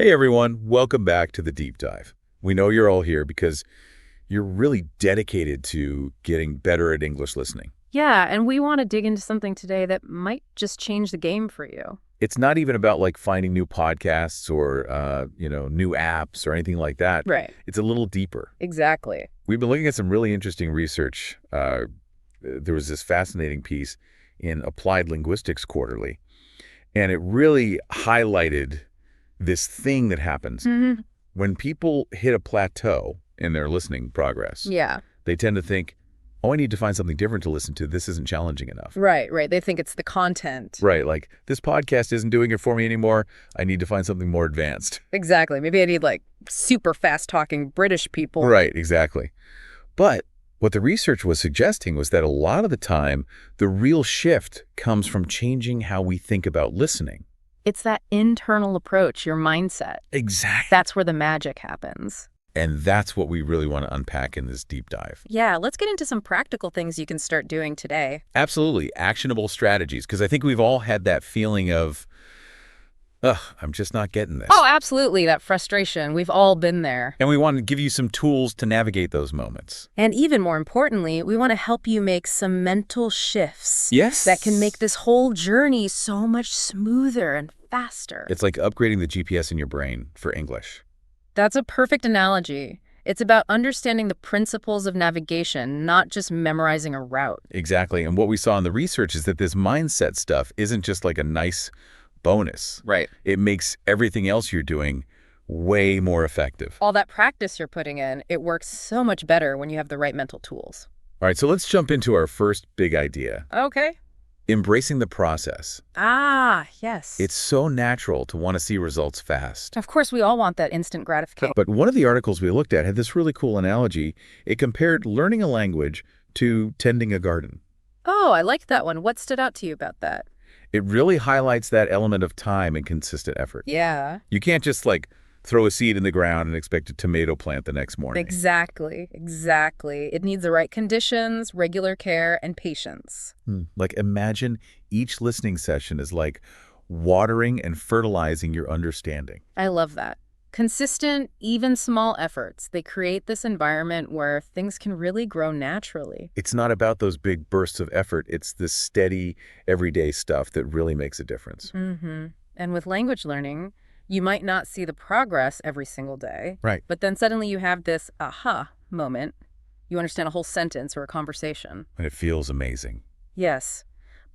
Hey everyone, welcome back to the deep dive. We know you're all here because you're really dedicated to getting better at English listening. Yeah, and we want to dig into something today that might just change the game for you. It's not even about like finding new podcasts or new apps or anything like that. Right. It's a little deeper. Exactly. We've been looking at some really interesting research. There was this fascinating piece in Applied Linguistics Quarterly, and it really highlighted this thing that happens when people hit a plateau in their listening progress. Yeah. They tend to think, oh, I need to find something different to listen to. This isn't challenging enough. Right. They think it's the content. Right. Like, this podcast isn't doing it for me anymore. I need to find something more advanced. Exactly. Maybe I need like super fast-talking British people. Right. Exactly. But what the research was suggesting was that a lot of the time, the real shift comes from changing how we think about listening. It's that internal approach, your mindset. Exactly. That's where the magic happens. And that's what we really want to unpack in this deep dive. Yeah, let's get into some practical things you can start doing today. Absolutely. Actionable strategies. Because I think we've all had that feeling of, ugh, I'm just not getting this. Oh, absolutely. That frustration. We've all been there. And we want to give you some tools to navigate those moments. And even more importantly, we want to help you make some mental shifts. Yes. That can make this whole journey so much smoother and faster. It's like upgrading the GPS in your brain for English. That's a perfect analogy. It's about understanding the principles of navigation, not just memorizing a route. Exactly. And what we saw in the research is that this mindset stuff isn't just like a nice bonus. Right. It makes everything else you're doing way more effective. All that practice you're putting in, it works so much better when you have the right mental tools. All right, so let's jump into our first big idea. Okay. Embracing the process. Ah, yes. It's so natural to want to see results fast. Of course, we all want that instant gratification. But one of the articles we looked at had this really cool analogy. It compared learning a language to tending a garden. Oh, I liked that one. What stood out to you about that? It really highlights that element of time and consistent effort. Yeah. You can't just like throw a seed in the ground and expect a tomato plant the next morning. Exactly. It needs the right conditions, regular care, and patience. Like, imagine each listening session is like watering and fertilizing your understanding. I love that. Consistent, even small efforts. They create this environment where things can really grow naturally. It's not about those big bursts of effort. It's this steady, everyday stuff that really makes a difference. And with language learning, you might not see the progress every single day. Right. But then suddenly you have this aha moment. You understand a whole sentence or a conversation. And it feels amazing. Yes.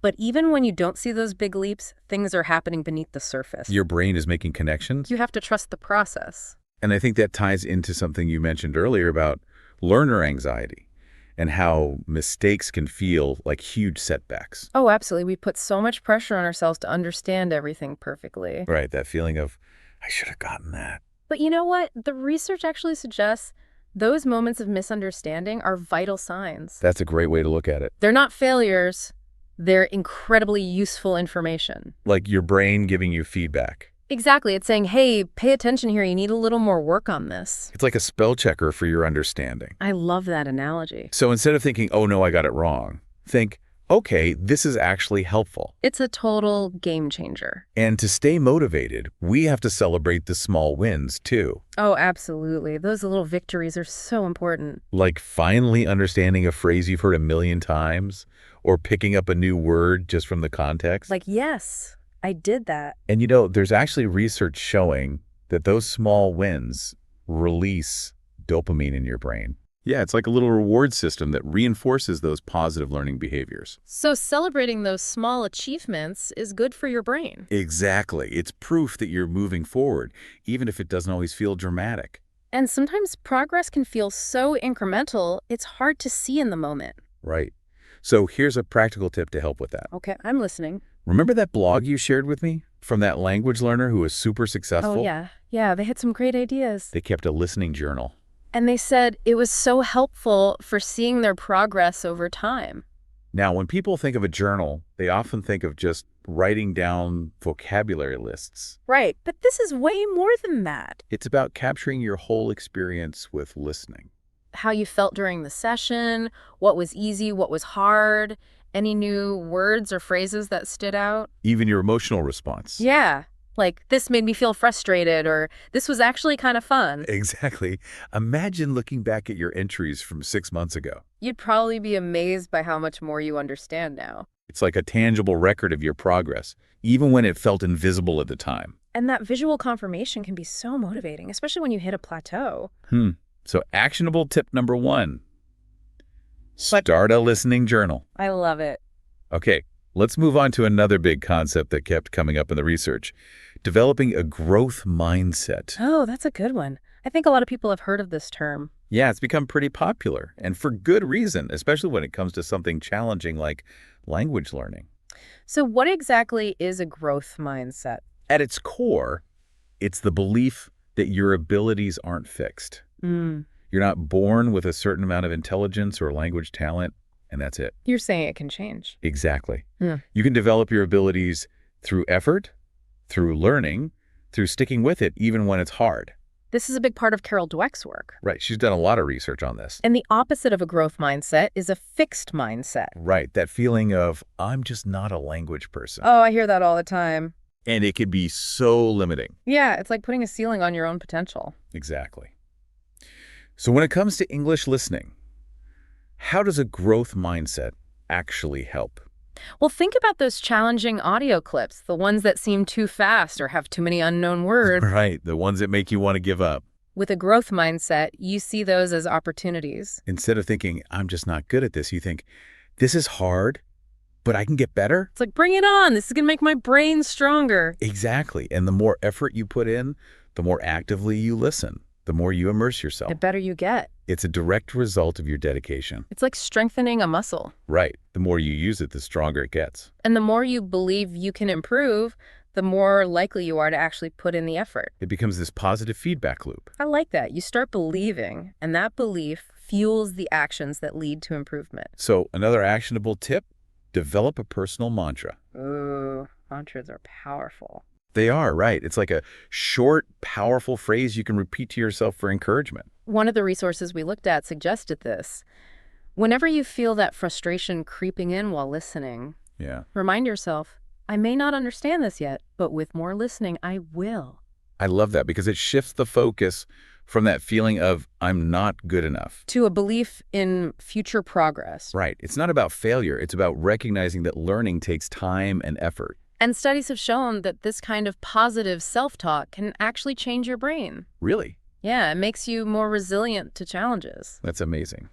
But even when you don't see those big leaps, things are happening beneath the surface. Your brain is making connections. You have to trust the process. And I think that ties into something you mentioned earlier about learner anxiety and how mistakes can feel like huge setbacks. Oh, absolutely. We put so much pressure on ourselves to understand everything perfectly. Right, that feeling of, I should have gotten that. But you know what? The research actually suggests those moments of misunderstanding are vital signs. That's a great way to look at it. They're not failures. They're incredibly useful information. Like your brain giving you feedback. Exactly. It's saying, hey, pay attention here. You need a little more work on this. It's like a spell checker for your understanding. I love that analogy. So instead of thinking, oh no, I got it wrong, think, okay, this is actually helpful. It's a total game changer. And to stay motivated, we have to celebrate the small wins too. Oh, absolutely. Those little victories are so important. Like finally understanding a phrase you've heard a million times, or picking up a new word just from the context. Like, yes, I did that. And you know, there's actually research showing that those small wins release dopamine in your brain. Yeah, it's like a little reward system that reinforces those positive learning behaviors. So celebrating those small achievements is good for your brain. Exactly. It's proof that you're moving forward, even if it doesn't always feel dramatic. And sometimes progress can feel so incremental, it's hard to see in the moment. Right. So here's a practical tip to help with that. Okay, I'm listening. Remember that blog you shared with me from that language learner who was super successful? Oh, yeah. Yeah, they had some great ideas. They kept a listening journal. And they said it was so helpful for seeing their progress over time. Now, when people think of a journal, they often think of just writing down vocabulary lists. Right, but this is way more than that. It's about capturing your whole experience with listening. How you felt during the session, what was easy, what was hard, any new words or phrases that stood out. Even your emotional response. Yeah, Like, this made me feel frustrated, or this was actually kind of fun. Exactly. Imagine looking back at your entries from 6 months ago. You'd probably be amazed by how much more you understand now. It's like a tangible record of your progress, even when it felt invisible at the time. And that visual confirmation can be so motivating, especially when you hit a plateau. So actionable tip number 1. Start a listening journal. I love it. Okay, let's move on to another big concept that kept coming up in the research. Developing a growth mindset. Oh, that's a good one. I think a lot of people have heard of this term. Yeah, it's become pretty popular, and for good reason, especially when it comes to something challenging like language learning. So what exactly is a growth mindset? At its core, it's the belief that your abilities aren't fixed. You're not born with a certain amount of intelligence or language talent, and that's it. You're saying it can change. Exactly. You can develop your abilities through effort, through learning, through sticking with it even when it's hard. This is a big part of Carol Dweck's work. Right. She's done a lot of research on this. And the opposite of a growth mindset is a fixed mindset. Right. That feeling of, I'm just not a language person. Oh, I hear that all the time. And it can be so limiting. Yeah, it's like putting a ceiling on your own potential. Exactly. So when it comes to English listening, how does a growth mindset actually help? Well, think about those challenging audio clips, the ones that seem too fast or have too many unknown words. Right. The ones that make you want to give up. With a growth mindset, you see those as opportunities. Instead of thinking, I'm just not good at this, you think, this is hard, but I can get better. It's like, bring it on. This is going to make my brain stronger. Exactly. And the more effort you put in, the more actively you listen, the more you immerse yourself. The better you get. It's a direct result of your dedication. It's like strengthening a muscle. Right. The more you use it, the stronger it gets. And the more you believe you can improve, the more likely you are to actually put in the effort. It becomes this positive feedback loop. I like that. You start believing, and that belief fuels the actions that lead to improvement. So another actionable tip, develop a personal mantra. Ooh, mantras are powerful. They are, right. It's like a short, powerful phrase you can repeat to yourself for encouragement. One of the resources we looked at suggested this. Whenever you feel that frustration creeping in while listening, remind yourself, I may not understand this yet, but with more listening, I will. I love that because it shifts the focus from that feeling of I'm not good enough to a belief in future progress. Right. It's not about failure. It's about recognizing that learning takes time and effort. And studies have shown that this kind of positive self-talk can actually change your brain. Really? Yeah, it makes you more resilient to challenges. That's amazing.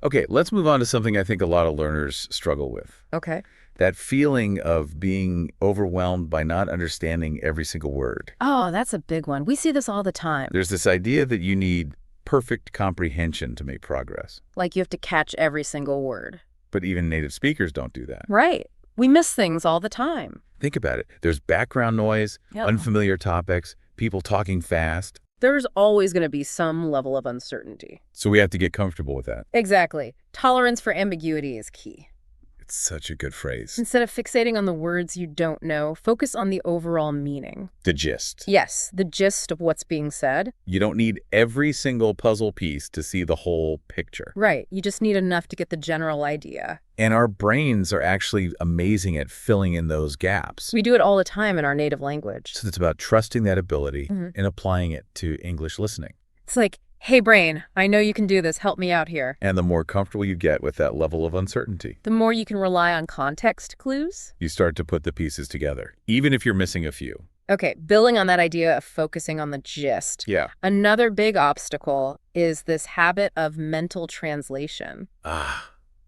Okay, let's move on to something I think a lot of learners struggle with. Okay. That feeling of being overwhelmed by not understanding every single word. Oh, that's a big one. We see this all the time. There's this idea that you need perfect comprehension to make progress. Like you have to catch every single word. But even native speakers don't do that. Right. We miss things all the time. Think about it. There's background noise, unfamiliar topics, people talking fast. There's always going to be some level of uncertainty. So we have to get comfortable with that. Exactly. Tolerance for ambiguity is key. It's such a good phrase. Instead of fixating on the words you don't know, focus on the overall meaning. The gist. Yes, the gist of what's being said. You don't need every single puzzle piece to see the whole picture. Right. You just need enough to get the general idea. And our brains are actually amazing at filling in those gaps. We do it all the time in our native language. So it's about trusting that ability and applying it to English listening. It's like, hey, brain, I know you can do this. Help me out here. And the more comfortable you get with that level of uncertainty, the more you can rely on context clues. You start to put the pieces together, even if you're missing a few. Okay, building on that idea of focusing on the gist. Yeah. Another big obstacle is this habit of mental translation.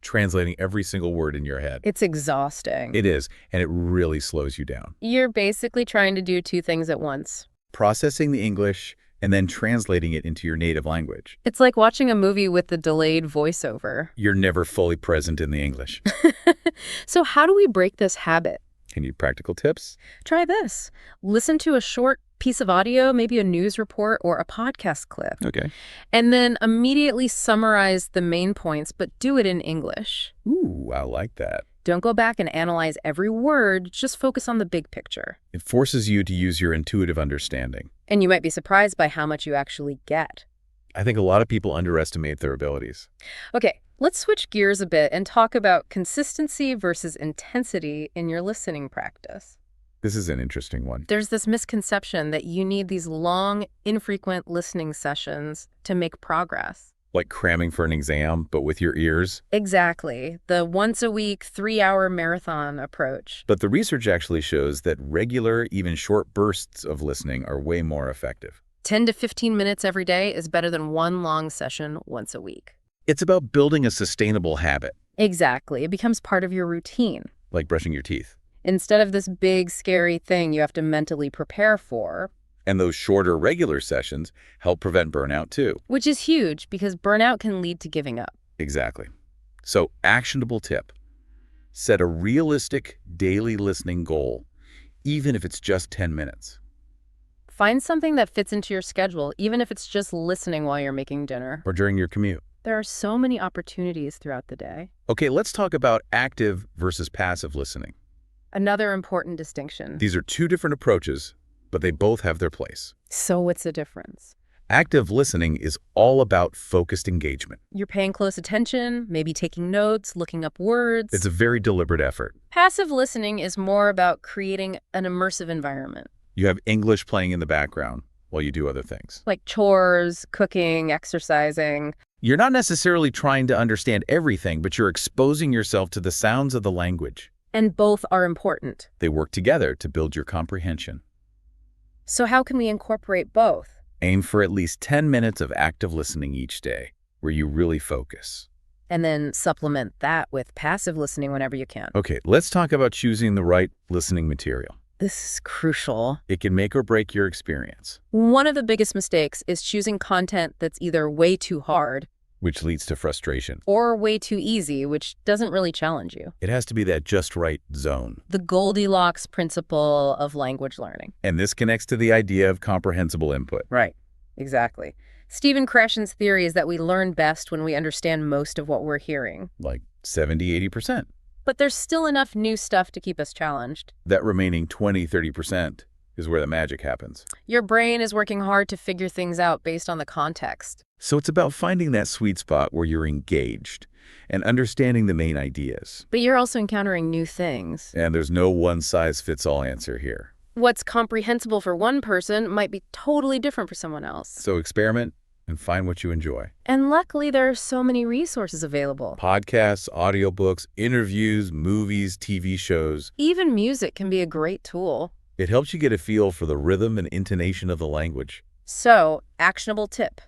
Translating every single word in your head. It's exhausting. It is, and it really slows you down. You're basically trying to do two things at once. Processing the English and then translating it into your native language. It's like watching a movie with the delayed voiceover. You're never fully present in the English. So how do we break this habit? Can you practical tips? Try this. Listen to a short piece of audio, maybe a news report or a podcast clip. Okay. And then immediately summarize the main points, but do it in English. Ooh, I like that. Don't go back and analyze every word. Just focus on the big picture. It forces you to use your intuitive understanding. And you might be surprised by how much you actually get. I think a lot of people underestimate their abilities. Okay, let's switch gears a bit and talk about consistency versus intensity in your listening practice. This is an interesting one. There's this misconception that you need these long, infrequent listening sessions to make progress. Like cramming for an exam, but with your ears? Exactly. The once-a-week, 3-hour marathon approach. But the research actually shows that regular, even short bursts of listening are way more effective. 10 to 15 minutes every day is better than one long session once a week. It's about building a sustainable habit. Exactly. It becomes part of your routine. Like brushing your teeth. Instead of this big, scary thing you have to mentally prepare for. And those shorter, regular sessions help prevent burnout too. Which is huge because burnout can lead to giving up. Exactly. So, actionable tip. Set a realistic daily listening goal, even if it's just 10 minutes. Find something that fits into your schedule, even if it's just listening while you're making dinner. Or during your commute. There are so many opportunities throughout the day. Okay, let's talk about active versus passive listening. Another important distinction. These are two different approaches, but they both have their place. So what's the difference? Active listening is all about focused engagement. You're paying close attention, maybe taking notes, looking up words. It's a very deliberate effort. Passive listening is more about creating an immersive environment. You have English playing in the background while you do other things. Like chores, cooking, exercising. You're not necessarily trying to understand everything, but you're exposing yourself to the sounds of the language. And both are important. They work together to build your comprehension. So how can we incorporate both? Aim for at least 10 minutes of active listening each day, where you really focus. And then supplement that with passive listening whenever you can. Okay, let's talk about choosing the right listening material. This is crucial. It can make or break your experience. One of the biggest mistakes is choosing content that's either way too hard, which leads to frustration. or way too easy, which doesn't really challenge you. It has to be that just right zone. The Goldilocks principle of language learning. And this connects to the idea of comprehensible input. Right. Exactly. Stephen Krashen's theory is that we learn best when we understand most of what we're hearing. Like 70–80%. But there's still enough new stuff to keep us challenged. That remaining 20–30% is where the magic happens. Your brain is working hard to figure things out based on the context. So it's about finding that sweet spot where you're engaged and understanding the main ideas. But you're also encountering new things. And there's no one-size-fits-all answer here. What's comprehensible for one person might be totally different for someone else. So experiment and find what you enjoy. And luckily, there are so many resources available. Podcasts, audiobooks, interviews, movies, TV shows. Even music can be a great tool. It helps you get a feel for the rhythm and intonation of the language. So, actionable tip.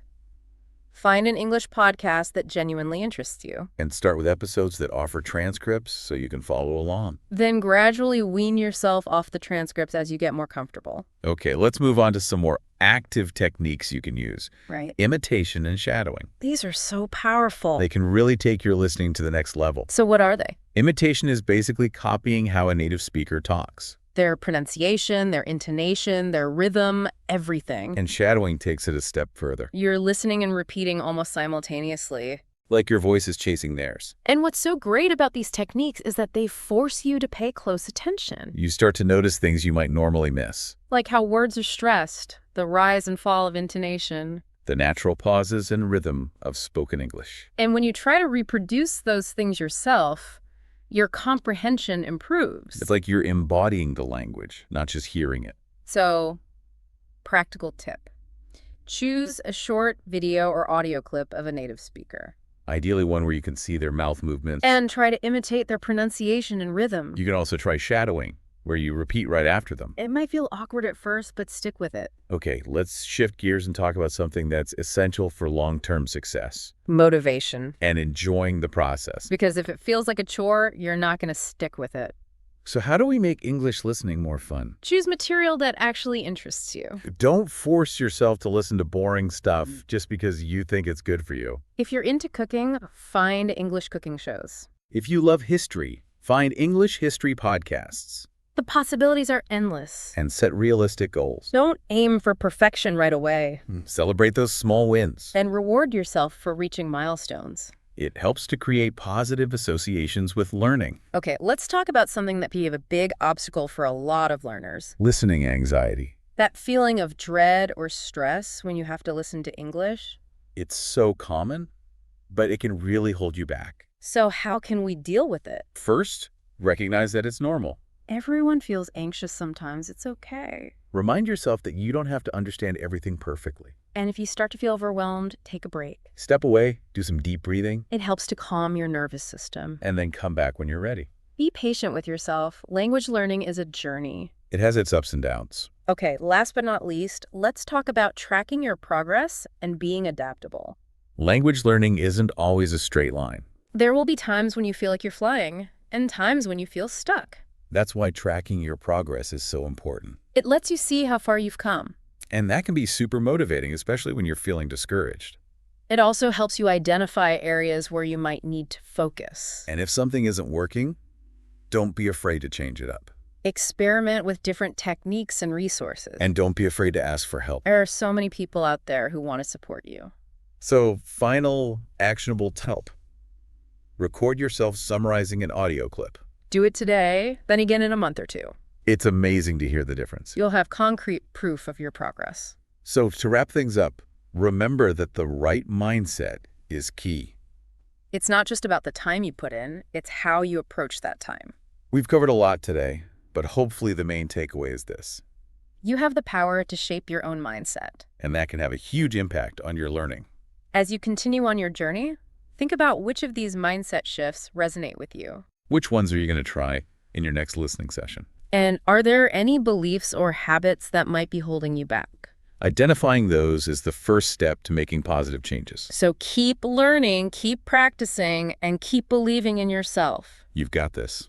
Find an English podcast that genuinely interests you. And start with episodes that offer transcripts so you can follow along. Then gradually wean yourself off the transcripts as you get more comfortable. Okay, let's move on to some more active techniques you can use. Right. Imitation and shadowing. These are so powerful. They can really take your listening to the next level. So what are they? Imitation is basically copying how a native speaker talks. Their pronunciation, their intonation, their rhythm, everything. And shadowing takes it a step further. You're listening and repeating almost simultaneously. Like your voice is chasing theirs. And what's so great about these techniques is that they force you to pay close attention. You start to notice things you might normally miss. Like how words are stressed, the rise and fall of intonation. The natural pauses and rhythm of spoken English. And when you try to reproduce those things yourself, your comprehension improves. It's like you're embodying the language, not just hearing it. So, practical tip. Choose a short video or audio clip of a native speaker. Ideally one where you can see their mouth movements. And try to imitate their pronunciation and rhythm. You can also try shadowing, where you repeat right after them. It might feel awkward at first, but stick with it. Okay, let's shift gears and talk about something that's essential for long-term success. Motivation. And enjoying the process. Because if it feels like a chore, you're not going to stick with it. So how do we make English listening more fun? Choose material that actually interests you. Don't force yourself to listen to boring stuff just because you think it's good for you. If you're into cooking, find English cooking shows. If you love history, find English history podcasts. The possibilities are endless. And set realistic goals. Don't aim for perfection right away. Celebrate those small wins. And reward yourself for reaching milestones. It helps to create positive associations with learning. Okay, let's talk about something that can be a big obstacle for a lot of learners. Listening anxiety. That feeling of dread or stress when you have to listen to English. It's so common, but it can really hold you back. So how can we deal with it? First, recognize that it's normal. Everyone feels anxious sometimes. It's okay. Remind yourself that you don't have to understand everything perfectly. And if you start to feel overwhelmed, take a break. Step away, do some deep breathing. It helps to calm your nervous system. And then come back when you're ready. Be patient with yourself. Language learning is a journey. It has its ups and downs. Okay, last but not least, let's talk about tracking your progress and being adaptable. Language learning isn't always a straight line. There will be times when you feel like you're flying and times when you feel stuck. That's why tracking your progress is so important. It lets you see how far you've come. And that can be super motivating, especially when you're feeling discouraged. It also helps you identify areas where you might need to focus. And if something isn't working, don't be afraid to change it up. Experiment with different techniques and resources. And don't be afraid to ask for help. There are so many people out there who want to support you. So, final actionable help. Record yourself summarizing an audio clip. Do it today, then again in a month or two. It's amazing to hear the difference. You'll have concrete proof of your progress. So, to wrap things up, remember that the right mindset is key. It's not just about the time you put in, it's how you approach that time. We've covered a lot today, but hopefully the main takeaway is this. You have the power to shape your own mindset. And that can have a huge impact on your learning. As you continue on your journey, think about which of these mindset shifts resonate with you. Which ones are you going to try in your next listening session? And are there any beliefs or habits that might be holding you back? Identifying those is the first step to making positive changes. So keep learning, keep practicing, and keep believing in yourself. You've got this.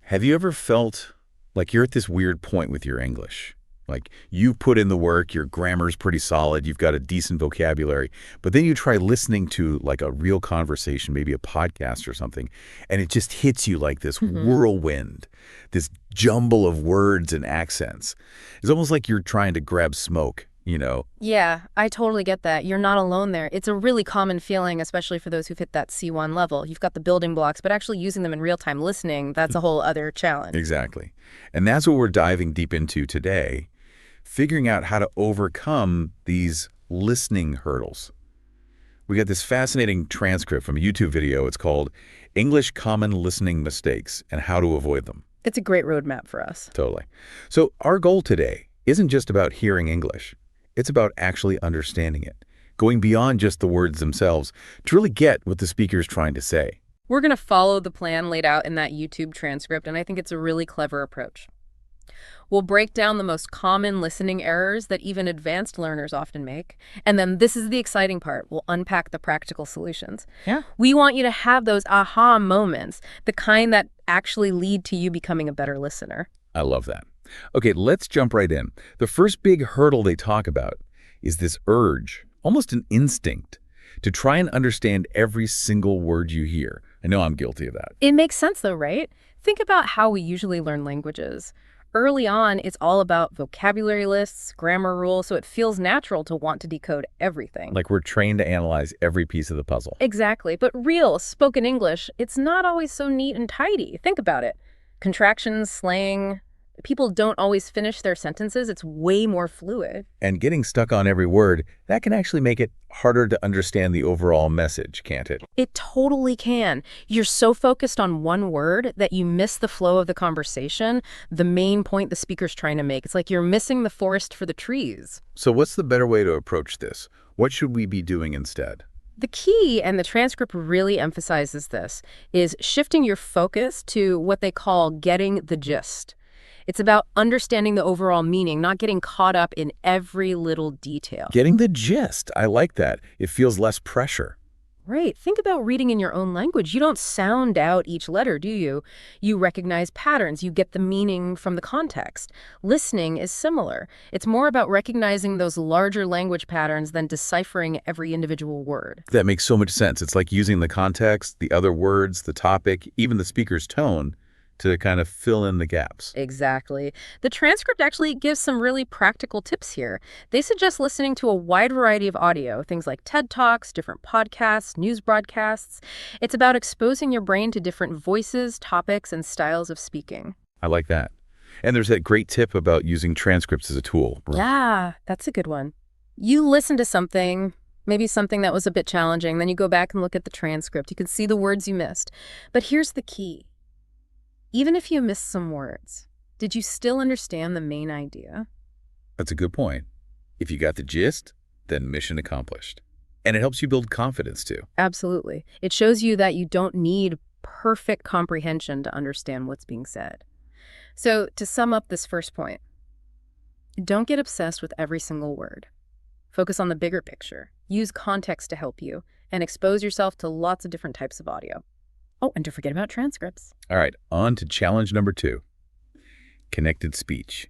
Have you ever felt like you're at this weird point with your English? Like you put in the work, your grammar's pretty solid, you've got a decent vocabulary, but then you try listening to like a real conversation, maybe a podcast or something, and it just hits you like this whirlwind, this jumble of words and accents. It's almost like you're trying to grab smoke, you know? Yeah, I totally get that. You're not alone there. It's a really common feeling, especially for those who've hit that C1 level. You've got the building blocks, but actually using them in real-time listening, that's a whole other challenge. Exactly. And that's what we're diving deep into today. Figuring out how to overcome these listening hurdles. We got this fascinating transcript from a YouTube video. It's called English Common Listening Mistakes and How to Avoid Them. It's a great roadmap for us. Totally. So our goal today isn't just about hearing English. It's about actually understanding it, going beyond just the words themselves to really get what the speaker is trying to say. We're going to follow the plan laid out in that YouTube transcript, and I think it's a really clever approach. We'll break down the most common listening errors that even advanced learners often make. And then this is the exciting part. We'll unpack the practical solutions. Yeah. We want you to have those aha moments, the kind that actually lead to you becoming a better listener. I love that. Okay, let's jump right in. The first big hurdle they talk about is this urge, almost an instinct, to try and understand every single word you hear. I know I'm guilty of that. It makes sense though, right? Think about how we usually learn languages. Early on, it's all about vocabulary lists, grammar rules, so it feels natural to want to decode everything. Like we're trained to analyze every piece of the puzzle. Exactly, but real, spoken English, it's not always so neat and tidy. Think about it. Contractions, slang, people don't always finish their sentences. It's way more fluid. And getting stuck on every word, that can actually make it harder to understand the overall message, can't it? It totally can. You're so focused on one word that you miss the flow of the conversation, the main point the speaker's trying to make. It's like you're missing the forest for the trees. So what's the better way to approach this? What should we be doing instead? The key, and the transcript really emphasizes this, is shifting your focus to what they call getting the gist. It's about understanding the overall meaning, not getting caught up in every little detail. Getting the gist. I like that. It feels less pressure. Right. Think about reading in your own language. You don't sound out each letter, do you? You recognize patterns. You get the meaning from the context. Listening is similar. It's more about recognizing those larger language patterns than deciphering every individual word. That makes so much sense. It's like using the context, the other words, the topic, even the speaker's tone to kind of fill in the gaps. Exactly. The transcript actually gives some really practical tips here. They suggest listening to a wide variety of audio, things like TED Talks, different podcasts, news broadcasts. It's about exposing your brain to different voices, topics, and styles of speaking. I like that. And there's that great tip about using transcripts as a tool. Yeah, that's a good one. You listen to something, maybe something that was a bit challenging, then you go back and look at the transcript. You can see the words you missed. But here's the key. Even if you miss some words, Did you still understand the main idea? That's a good point. If you got the gist, then mission accomplished. And it helps you build confidence, too. Absolutely. It shows you that you don't need perfect comprehension to understand what's being said. So, to sum up this first point, don't get obsessed with every single word. Focus on the bigger picture. Use context to help you, and expose yourself to lots of different types of audio. Oh, and don't forget about transcripts. All right, on to challenge number 2, connected speech.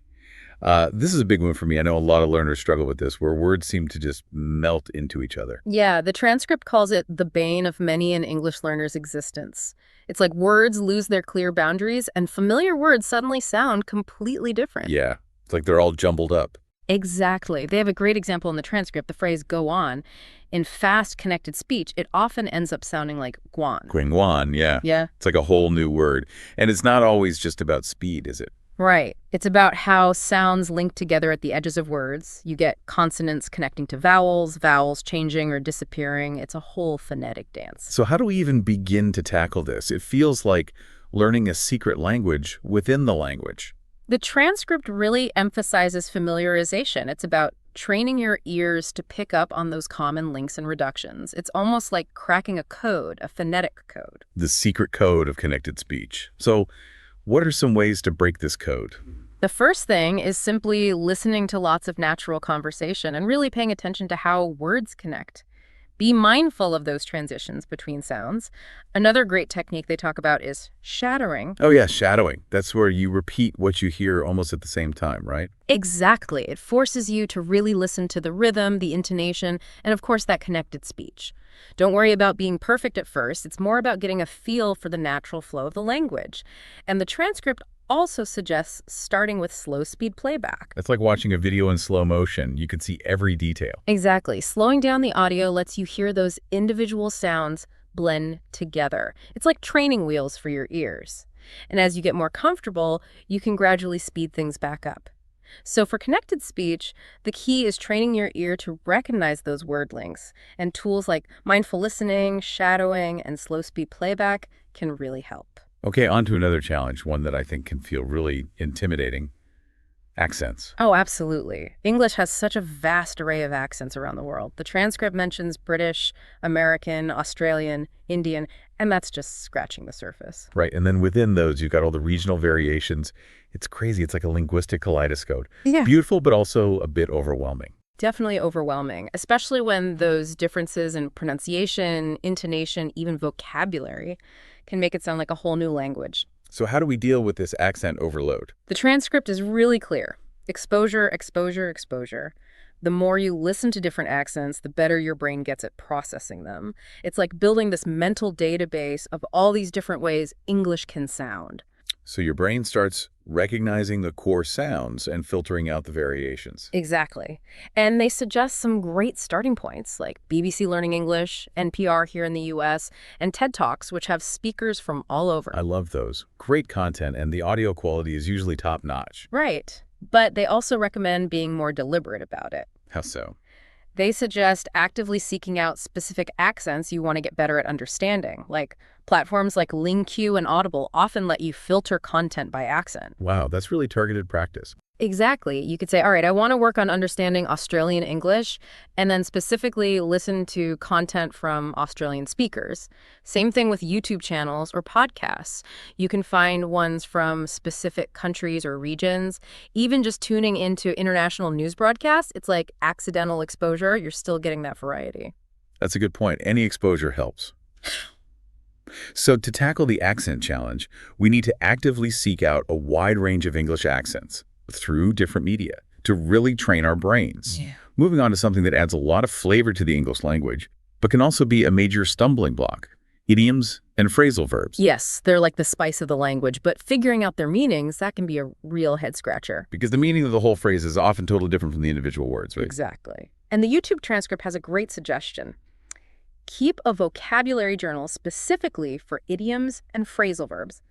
This is a big one for me. I know a lot of learners struggle with this, where words seem to just melt into each other. Yeah, the transcript calls it the bane of many an English learner's existence. It's like words lose their clear boundaries, and familiar words suddenly sound completely different. Yeah, it's like they're all jumbled up. Exactly. They have a great example in the transcript, the phrase go on. In fast connected speech, it often ends up sounding like guan. Guan, yeah. Yeah. It's like a whole new word. And it's not always just about speed, is it? Right. It's about how sounds link together at the edges of words. You get consonants connecting to vowels, vowels changing or disappearing. It's a whole phonetic dance. So how do we even begin to tackle this? It feels like learning a secret language within the language. The transcript really emphasizes familiarization. It's about training your ears to pick up on those common links and reductions. It's almost like cracking a code, a phonetic code. The secret code of connected speech. So what are some ways to break this code? The first thing is simply listening to lots of natural conversation and really paying attention to how words connect. Be mindful of those transitions between sounds. Another great technique they talk about is shadowing. Oh yeah, shadowing. That's where you repeat what you hear almost at the same time, right? Exactly. It forces you to really listen to the rhythm, the intonation, and of course that connected speech. Don't worry about being perfect at first. It's more about getting a feel for the natural flow of the language. And the transcript also suggests starting with slow speed playback. It's like watching a video in slow motion. You can see every detail. Exactly. Slowing down the audio lets you hear those individual sounds blend together. It's like training wheels for your ears. And as you get more comfortable, you can gradually speed things back up. So for connected speech, the key is training your ear to recognize those word links, and tools like mindful listening, shadowing, and slow speed playback can really help. Okay, on to another challenge, one that I think can feel really intimidating. Accents. Oh, absolutely. English has such a vast array of accents around the world. The transcript mentions British, American, Australian, Indian, and that's just scratching the surface. Right, and then within those, you've got all the regional variations. It's crazy. It's like a linguistic kaleidoscope. Yeah. Beautiful, but also a bit overwhelming. Definitely overwhelming, especially when those differences in pronunciation, intonation, even vocabulary can make it sound like a whole new language. So how do we deal with this accent overload? The transcript is really clear. Exposure, exposure, exposure. The more you listen to different accents, the better your brain gets at processing them. It's like building this mental database of all these different ways English can sound. So your brain starts recognizing the core sounds and filtering out the variations. Exactly. And they suggest some great starting points like BBC Learning English, NPR here in the US, and TED Talks, which have speakers from all over. I love those. Great content, and the audio quality is usually top-notch. Right. But they also recommend being more deliberate about it. How so? They suggest actively seeking out specific accents you want to get better at understanding. Like platforms like LingQ and Audible often let you filter content by accent. Wow, that's really targeted practice. Exactly. You could say, all right, I want to work on understanding Australian English, and then specifically listen to content from Australian speakers. Same thing with YouTube channels or podcasts. You can find ones from specific countries or regions. Even just tuning into international news broadcasts, it's like accidental exposure. You're still getting that variety. That's a good point. Any exposure helps. So to tackle the accent challenge, we need to actively seek out a wide range of English accents through different media to really train our brains. Yeah. Moving on to something that adds a lot of flavor to the English language, but can also be a major stumbling block: idioms and phrasal verbs. Yes, they're like the spice of the language, but figuring out their meanings, that can be a real head scratcher. Because the meaning of the whole phrase is often totally different from the individual words, right? Exactly. And the YouTube transcript has a great suggestion. Keep a vocabulary journal specifically for idioms and phrasal verbs.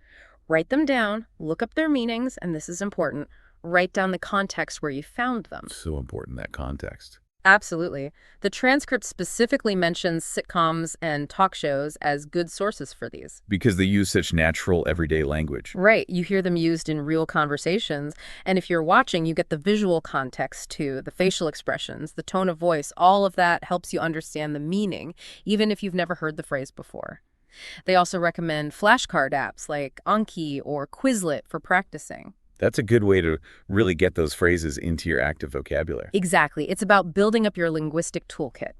Write them down, look up their meanings, and this is important, write down the context where you found them. So important, that context. Absolutely. The transcript specifically mentions sitcoms and talk shows as good sources for these. Because they use such natural, everyday language. Right. You hear them used in real conversations, and if you're watching, you get the visual context too, the facial expressions, the tone of voice. All of that helps you understand the meaning, even if you've never heard the phrase before. They also recommend flashcard apps like Anki or Quizlet for practicing. That's a good way to really get those phrases into your active vocabulary. Exactly. It's about building up your linguistic toolkit.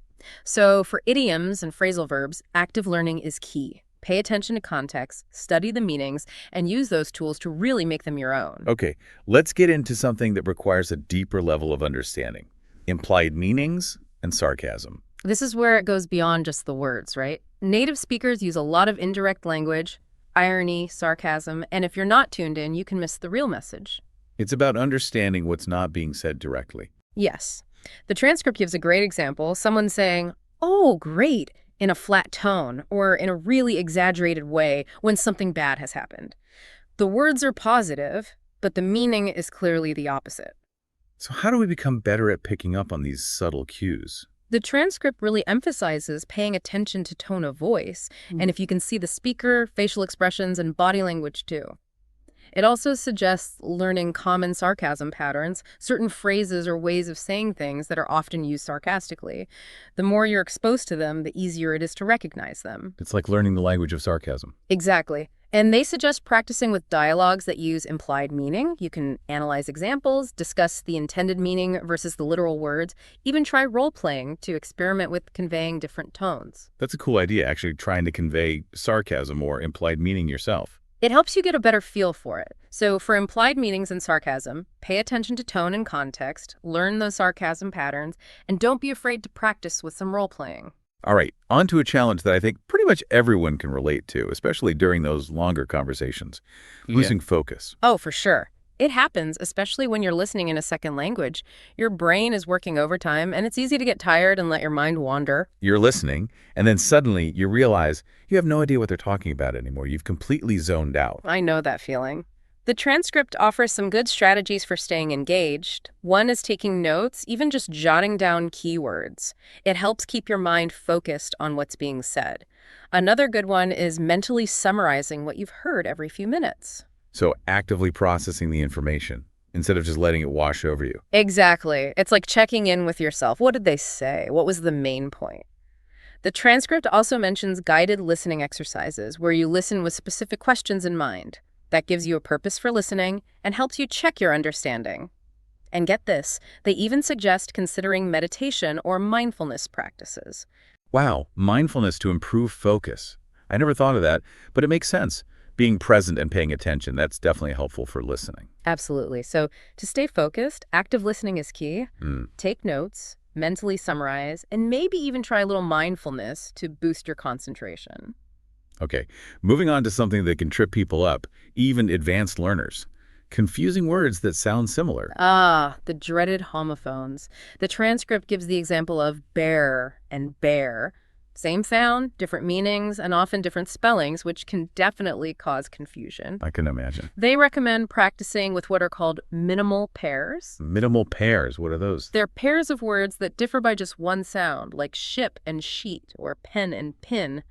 So for idioms and phrasal verbs, active learning is key. Pay attention to context, study the meanings, and use those tools to really make them your own. Okay, let's get into something that requires a deeper level of understanding. Implied meanings and sarcasm. This is where it goes beyond just the words, right? Native speakers use a lot of indirect language, irony, sarcasm, and if you're not tuned in, you can miss the real message. It's about understanding what's not being said directly. Yes. The transcript gives a great example, someone saying, "Oh, great," in a flat tone or in a really exaggerated way when something bad has happened. The words are positive, but the meaning is clearly the opposite. So how do we become better at picking up on these subtle cues? The transcript really emphasizes paying attention to tone of voice, and if you can see the speaker, facial expressions, and body language too. It also suggests learning common sarcasm patterns, certain phrases or ways of saying things that are often used sarcastically. The more you're exposed to them, the easier it is to recognize them. It's like learning the language of sarcasm. Exactly. And they suggest practicing with dialogues that use implied meaning. You can analyze examples, discuss the intended meaning versus the literal words, even try role-playing to experiment with conveying different tones. That's a cool idea, actually trying to convey sarcasm or implied meaning yourself. It helps you get a better feel for it. So for implied meanings and sarcasm, pay attention to tone and context, learn those sarcasm patterns, and don't be afraid to practice with some role-playing. All right, on to a challenge that I think pretty much everyone can relate to, especially during those longer conversations. Losing focus. Oh, for sure. It happens, especially when you're listening in a second language. Your brain is working overtime, and it's easy to get tired and let your mind wander. You're listening, and then suddenly you realize you have no idea what they're talking about anymore. You've completely zoned out. I know that feeling. The transcript offers some good strategies for staying engaged. One is taking notes, even just jotting down keywords. It helps keep your mind focused on what's being said. Another good one is mentally summarizing what you've heard every few minutes. So actively processing the information instead of just letting it wash over you. Exactly. It's like checking in with yourself. What did they say? What was the main point? The transcript also mentions guided listening exercises where you listen with specific questions in mind. That gives you a purpose for listening and helps you check your understanding. And get this, they even suggest considering meditation or mindfulness practices. Wow, mindfulness to improve focus. I never thought of that, but it makes sense. Being present and paying attention, that's definitely helpful for listening. Absolutely. So to stay focused, active listening is key. Take notes, mentally summarize, and maybe even try a little mindfulness to boost your concentration. Okay, moving on to something that can trip people up, even advanced learners. Confusing words that sound similar. Ah, the dreaded homophones. The transcript gives the example of bear and bear. Same sound, different meanings, and often different spellings, which can definitely cause confusion. I can imagine. They recommend practicing with what are called minimal pairs. Minimal pairs, what are those? They're pairs of words that differ by just one sound, like ship and sheet or pen and pin.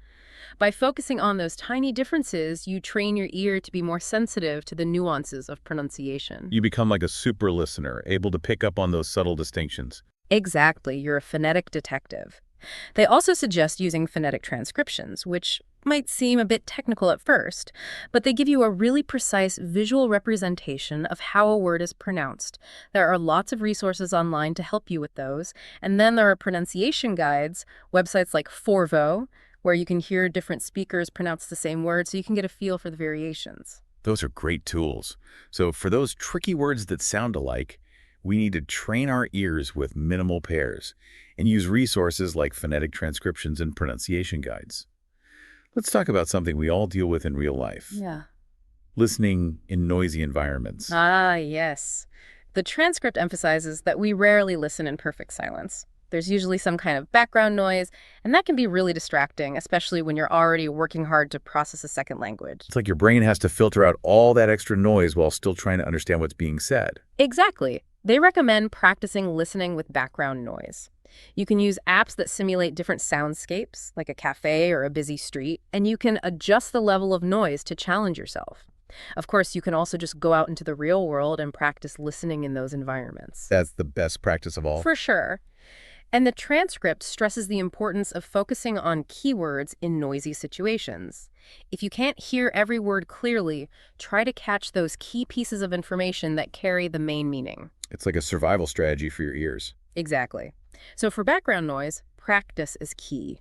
By focusing on those tiny differences, you train your ear to be more sensitive to the nuances of pronunciation. You become like a super listener, able to pick up on those subtle distinctions. Exactly, you're a phonetic detective. They also suggest using phonetic transcriptions, which might seem a bit technical at first, but they give you a really precise visual representation of how a word is pronounced. There are lots of resources online to help you with those, and then there are pronunciation guides, websites like Forvo, where you can hear different speakers pronounce the same word so you can get a feel for the variations. Those are great tools. So for those tricky words that sound alike, we need to train our ears with minimal pairs and use resources like phonetic transcriptions and pronunciation guides. Let's talk about something we all deal with in real life. Yeah. Listening in noisy environments. Ah, yes. The transcript emphasizes that we rarely listen in perfect silence. There's usually some kind of background noise, and that can be really distracting, especially when you're already working hard to process a second language. It's like your brain has to filter out all that extra noise while still trying to understand what's being said. Exactly. They recommend practicing listening with background noise. You can use apps that simulate different soundscapes, like a cafe or a busy street, and you can adjust the level of noise to challenge yourself. Of course, you can also just go out into the real world and practice listening in those environments. That's the best practice of all. For sure. And the transcript stresses the importance of focusing on keywords in noisy situations. If you can't hear every word clearly, try to catch those key pieces of information that carry the main meaning. It's like a survival strategy for your ears. Exactly. So for background noise, practice is key.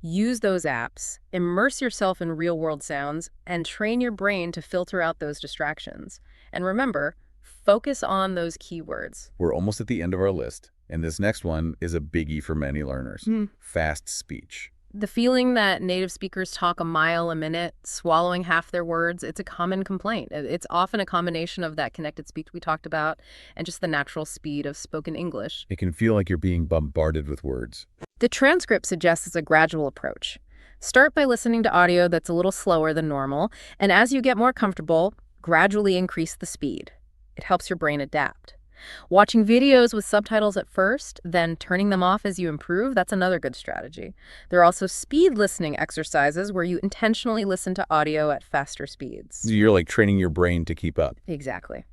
Use those apps, immerse yourself in real-world sounds, and train your brain to filter out those distractions. And remember, focus on those keywords. We're almost at the end of our list, and this next one is a biggie for many learners. Fast speech. The feeling that native speakers talk a mile a minute, swallowing half their words, it's a common complaint. It's often a combination of that connected speech we talked about and just the natural speed of spoken English. It can feel like you're being bombarded with words. The transcript suggests a gradual approach. Start by listening to audio that's a little slower than normal, and as you get more comfortable, gradually increase the speed. It helps your brain adapt. Watching videos with subtitles at first, then turning them off as you improve, that's another good strategy. There are also speed listening exercises where you intentionally listen to audio at faster speeds. You're like training your brain to keep up. Exactly.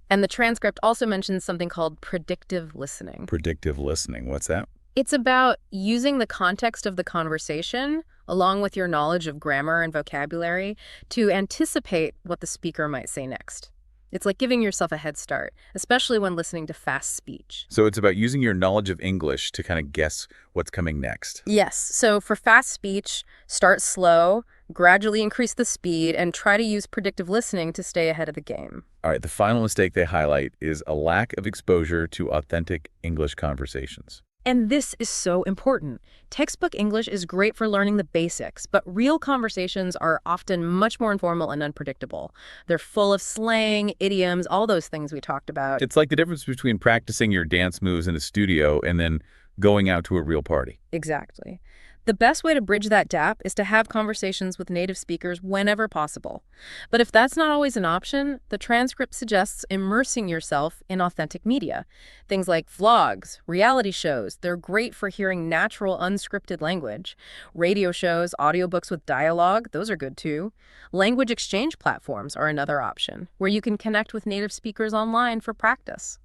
And the transcript also mentions something called predictive listening. Predictive listening, what's that? It's about using the context of the conversation, along with your knowledge of grammar and vocabulary, to anticipate what the speaker might say next. It's like giving yourself a head start, especially when listening to fast speech. So it's about using your knowledge of English to kind of guess what's coming next. Yes. So for fast speech, start slow, gradually increase the speed, and try to use predictive listening to stay ahead of the game. All right, the final mistake they highlight is a lack of exposure to authentic English conversations. And this is so important. Textbook English is great for learning the basics, but real conversations are often much more informal and unpredictable. They're full of slang, idioms, all those things we talked about. It's like the difference between practicing your dance moves in a studio and then going out to a real party. Exactly. The best way to bridge that gap is to have conversations with native speakers whenever possible. But if that's not always an option, the transcript suggests immersing yourself in authentic media. Things like vlogs, reality shows, they're great for hearing natural, unscripted language. Radio shows, audiobooks with dialogue, those are good too. Language exchange platforms are another option, where you can connect with native speakers online for practice.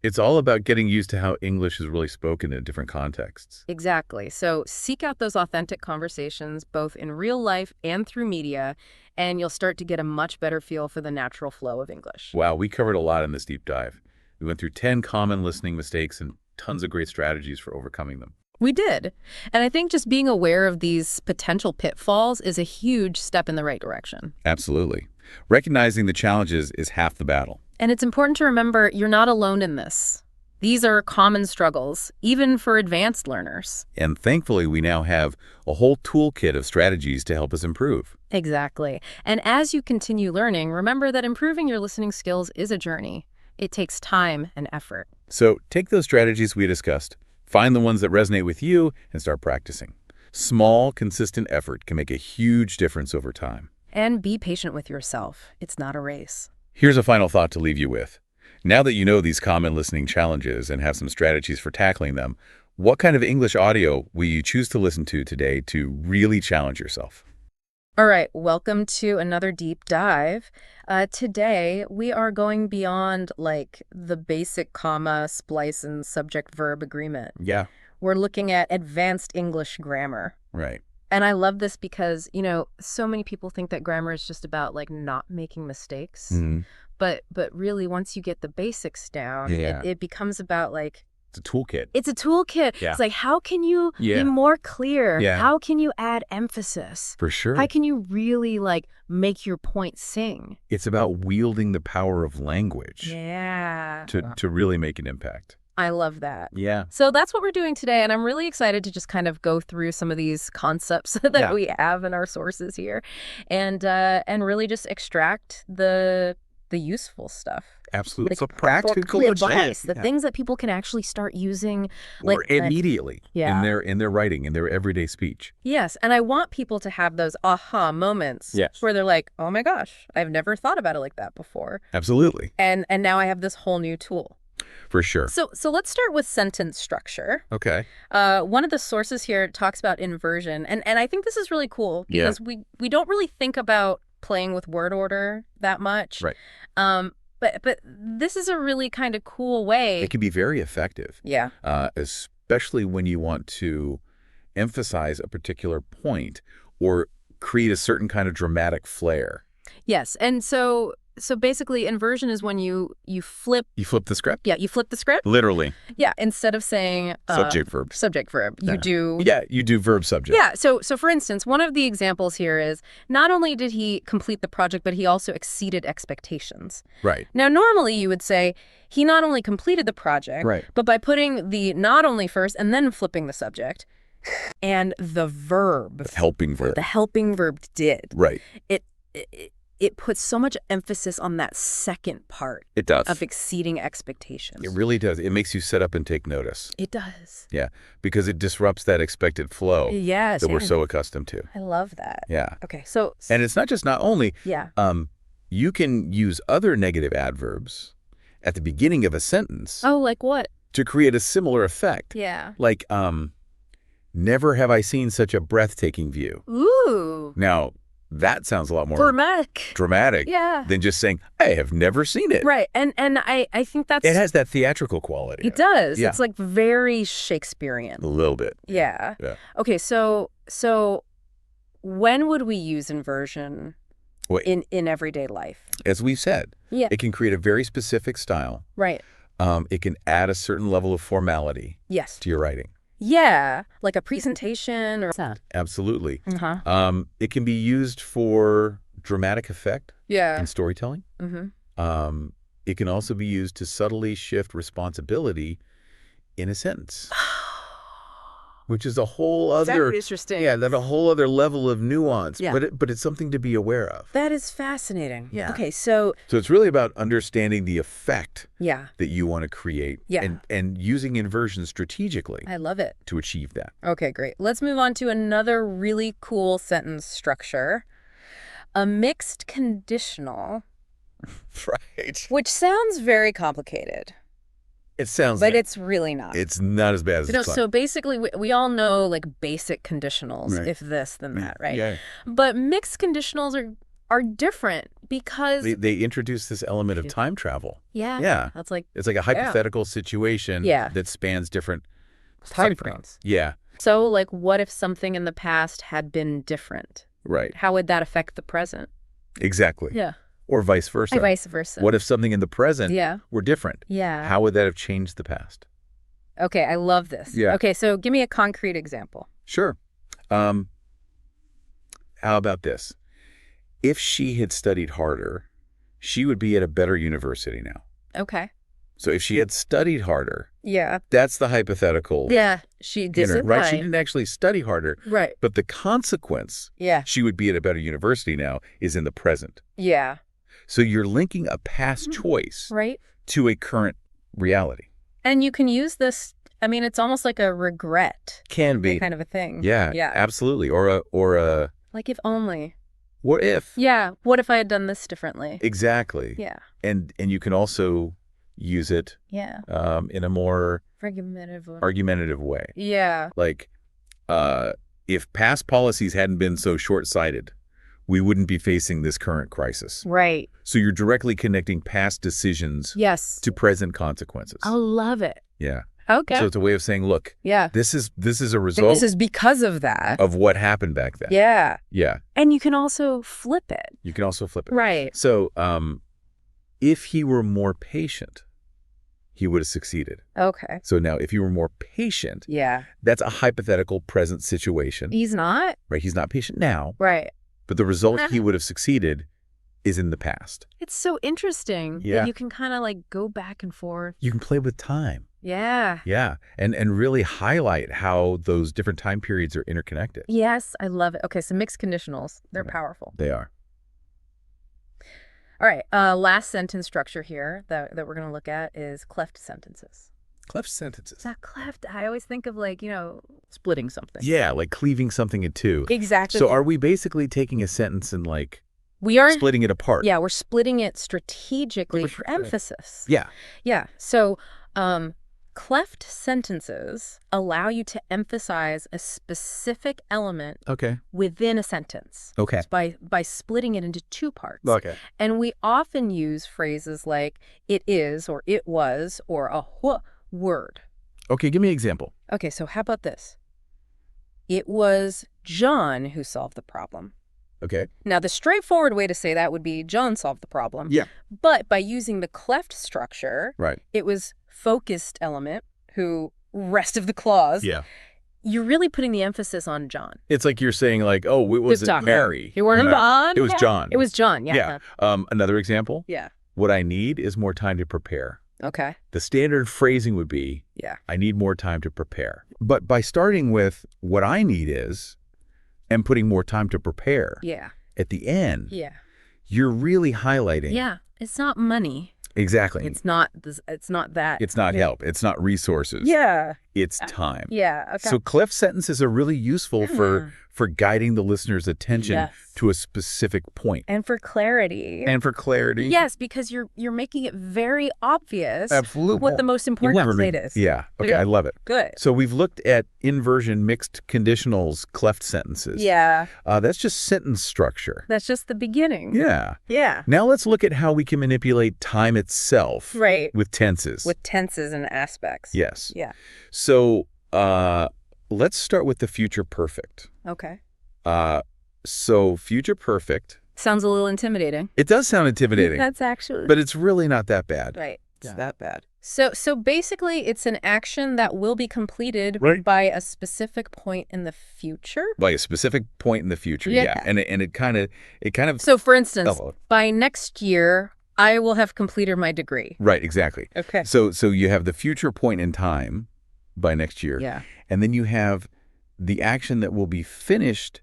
It's all about getting used to how English is really spoken in different contexts. Exactly. So seek out those authentic conversations, both in real life and through media, and you'll start to get a much better feel for the natural flow of English. Wow, we covered a lot in this deep dive. We went through 10 common listening mistakes and tons of great strategies for overcoming them. We did. And I think just being aware of these potential pitfalls is a huge step in the right direction. Absolutely. Recognizing the challenges is half the battle. And it's important to remember you're not alone in this. These are common struggles, even for advanced learners. And thankfully, we now have a whole toolkit of strategies to help us improve. Exactly. And as you continue learning, remember that improving your listening skills is a journey. It takes time and effort. So take those strategies we discussed, find the ones that resonate with you, and start practicing. Small, consistent effort can make a huge difference over time. And be patient with yourself. It's not a race. Here's a final thought to leave you with. Now that you know these common listening challenges and have some strategies for tackling them, what kind of English audio will you choose to listen to today to really challenge yourself? All right, welcome to another deep dive. Today, we are going beyond like the basic comma, splice, and subject-verb agreement. Yeah. We're looking at advanced English grammar. Right. And I love this because, so many people think that grammar is just about like not making mistakes. Mm-hmm. But really, once you get the basics down, it becomes about like... It's a toolkit. It's a toolkit. Yeah. It's like, how can you be more clear? Yeah. How can you add emphasis? For sure. How can you really like make your point sing? It's about wielding the power of language. Yeah. To really make an impact. I love that. Yeah. So that's what we're doing today, and I'm really excited to just kind of go through some of these concepts that we have in our sources here, and really just extract the useful stuff. Absolutely. Like, practical advice, the things that people can actually start using, like or immediately in their writing, in their everyday speech. Yes, and I want people to have those aha moments where they're like, "Oh my gosh, I've never thought about it like that before." Absolutely. And now I have this whole new tool. For sure. So let's start with sentence structure. Okay. One of the sources here talks about inversion, and I think this is really cool because we don't really think about playing with word order that much. Right. But this is a really kind of cool way. It can be very effective. Yeah. Especially when you want to emphasize a particular point or create a certain kind of dramatic flair. Yes. And so basically inversion is when you flip. You flip the script? Yeah, you flip the script. Literally. Yeah, instead of saying subject verb. Subject verb. You do. Yeah, you do verb subject. Yeah. So for instance, one of the examples here is not only did he complete the project, but he also exceeded expectations. Right. Now, normally you would say he not only completed the project, right, but by putting the not only first and then flipping the subject and the verb. The helping verb. The helping verb did. Right. It puts so much emphasis on that second part. It does. Of exceeding expectations. It really does. It makes you sit up and take notice. It does. Yeah, because it disrupts that expected flow that we're so accustomed to. I love that. Yeah. Okay, so... And it's not only... Yeah. You can use other negative adverbs at the beginning of a sentence. Oh, like what? To create a similar effect. Yeah. Like, never have I seen such a breathtaking view. Ooh. Now... that sounds a lot more dramatic than just saying, I have never seen it. Right. And I think that's... It has that theatrical quality. It does. Yeah. It's like very Shakespearean. A little bit. Yeah. Okay, so when would we use inversion in everyday life? As we've said, it can create a very specific style. Right. It can add a certain level of formality to your writing. Yeah, like a presentation or... Absolutely. It can be used for dramatic effect in storytelling. It can also be used to subtly shift responsibility in a sentence. Which is a whole other... interesting. Yeah, that's a whole other level of nuance. Yeah. But it's something to be aware of. That is fascinating. Yeah. Okay, so... So it's really about understanding the effect that you want to create and using inversion strategically. I love it. To achieve that. Okay, great. Let's move on to another really cool sentence structure. A mixed conditional. Right. Which sounds very complicated. It sounds... But it's really not. It's not as bad as it's So basically, we all know like basic conditionals, if this, then that, right? Yeah. But mixed conditionals are different because... They introduce this element of time travel. Yeah. Yeah. That's like... It's like a hypothetical situation that spans different time frames. Yeah. So like what if something in the past had been different? Right. How would that affect the present? Exactly. Yeah. Or vice versa. Vice versa. What if something in the present were different? Yeah. How would that have changed the past? Okay, I love this. Yeah. Okay, so give me a concrete example. Sure. How about this? If she had studied harder, she would be at a better university now. Okay. So if she had studied harder, yeah, that's the hypothetical. Yeah, she didn't. Right? She didn't actually study harder. Right. But the consequence, she would be at a better university now, is in the present. Yeah. So you're linking a past choice to a current reality. And you can use this, I mean, it's almost like a regret. Can be. Kind of a thing. Yeah, absolutely. Or a... Like if only. What if? Yeah, what if I had done this differently? Exactly. Yeah. And you can also use it in a more... argumentative way. Yeah. Like, if past policies hadn't been so short-sighted, we wouldn't be facing this current crisis. Right. So you're directly connecting past decisions to present consequences. I love it. Yeah. Okay. So it's a way of saying, look, this is a result. This is because of that. Of what happened back then. Yeah. Yeah. And you can also flip it. You can also flip it. Right. So if he were more patient, he would have succeeded. Okay. So now if you were more patient, that's a hypothetical present situation. He's not? Right. He's not patient now. Right. But the result he would have succeeded is in the past. It's so interesting that you can kind of like go back and forth. You can play with time. Yeah. Yeah. And really highlight how those different time periods are interconnected. Yes, I love it. Okay, so mixed conditionals. They're powerful. They are. All right. Last sentence structure here that we're going to look at is cleft sentences. Cleft sentences. That cleft, I always think of like, splitting something. Yeah, like cleaving something in two. Exactly. So are we basically taking a sentence and like splitting it apart? Yeah, we're splitting it strategically for emphasis. Yeah. Yeah. So Cleft sentences allow you to emphasize a specific element within a sentence. Okay. By splitting it into two parts. Okay. And we often use phrases like it is or it was or a word. Okay, give me an example. Okay, so how about this? It was John who solved the problem. Okay. Now, the straightforward way to say that would be John solved the problem. Yeah. But by using the cleft structure, Right. it was focused element who rest of the clause. Yeah. You're really putting the emphasis on John. It's like you're saying like, oh, it wasn't Mary. You weren't John? It was John. It was John, yeah. Another example? Yeah. What I need is more time to prepare. Okay. The standard phrasing would be, yeah, I need more time to prepare. But by starting with what I need is, and putting more time to prepare, at the end, you're really highlighting. Yeah, it's not money. Exactly. It's not that. It's not help. It's not resources. Yeah. It's time. Yeah. Okay. So cleft sentences are really useful for guiding the listener's attention to a specific point. And for clarity. Yes, because you're making it very obvious what the most important state is. Yeah. Okay, I love it. Good. So we've looked at inversion mixed conditionals cleft sentences. Yeah. That's just sentence structure. That's just the beginning. Yeah. Yeah. Now let's look at how we can manipulate time itself with tenses. With tenses and aspects. Yes. Yeah. So let's start with the future perfect. Okay. So future perfect. Sounds a little intimidating. It does sound intimidating. That's actually. But it's really not that bad. Right. It's that bad. So basically, it's an action that will be completed by a specific point in the future. By a specific point in the future, yeah. And it kind of. So, for instance, by next year, I will have completed my degree. Right. Exactly. Okay. So you have the future point in time by next year. Yeah. And then you have the action that will be finished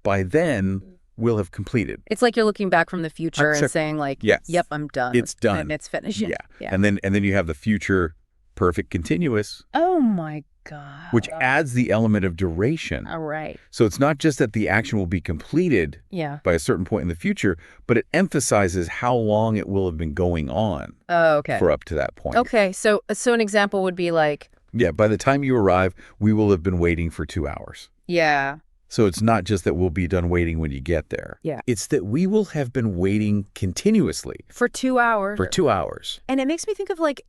by then. Will have completed. It's like you're looking back from the future and saying like, yep, I'm done. It's done. And it's finished. Yeah. And then you have the future perfect continuous. Oh my God. Which adds the element of duration. All right. So it's not just that the action will be completed by a certain point in the future, but it emphasizes how long it will have been going on for up to that point. Okay. So an example would be like, by the time you arrive, we will have been waiting for 2 hours. Yeah. So it's not just that we'll be done waiting when you get there. Yeah. It's that we will have been waiting continuously. For 2 hours. For 2 hours. And it makes me think of like,